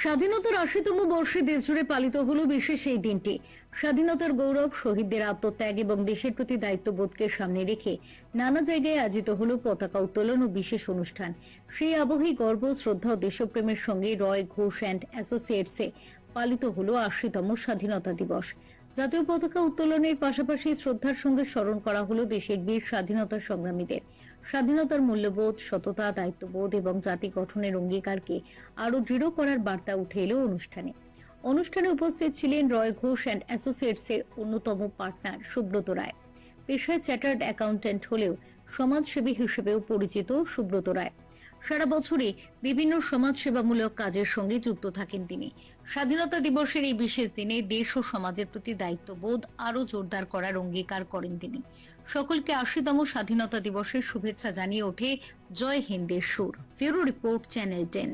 স্বাধীনতার ৮০তম বর্ষে দেশজুড়ে পালিত হলো বিশেষ এই দিনটি। স্বাধীনতার গৌরব, শহীদদের আত্মত্যাগ এবং দেশের প্রতি দায়িত্ববোধকে সামনে রেখে নানা জায়গায় আয়োজিত হলো পতাকা উত্তোলন ও বিশেষ অনুষ্ঠান। সেই আবহেই গর্ব, শ্রদ্ধা ও দেশপ্রেমের সঙ্গে রয় ঘোষ অ্যান্ড অ্যাসোসিয়েটসে পালিত হলো ৮০তম স্বাধীনতা দিবস। জাতীয় পতাকা উত্তোলনের পাশাপাশি শ্রদ্ধার সঙ্গে স্মরণ করা হলো দেশের বীর স্বাধীনতা সংগ্রামীদের। স্বাধীনতার মূল্যবোধ, সততা, দায়িত্ববোধ এবং জাতি গঠনের অঙ্গীকারকে আরো দৃঢ় করার বার্তা উঠে এলো অনুষ্ঠানে উপস্থিত ছিলেন রয় ঘোষ অ্যান্ড অ্যাসোসিয়েটসের অন্যতম পার্টনার সুব্রত রায়। পেশায় চার্টার্ড অ্যাকাউন্ট্যান্ট হলেও সমাজসেবী হিসেবেও পরিচিত সুব্রত রায়। সারা বছরই বিভিন্ন সমাজসেবামূলক কাজের সঙ্গে যুক্ত থাকেন তিনি। স্বাধীনতা দিবসের এই বিশেষ দিনে দেশ ও সমাজের প্রতি দায়িত্ববোধ আরো জোরদার করার অঙ্গীকার করেন তিনি। সকলকে ৮০তম স্বাধীনতা দিবসের শুভেচ্ছা জানিয়ে ওঠে জয় হিন্দের সুর। Bureau report, channel 10।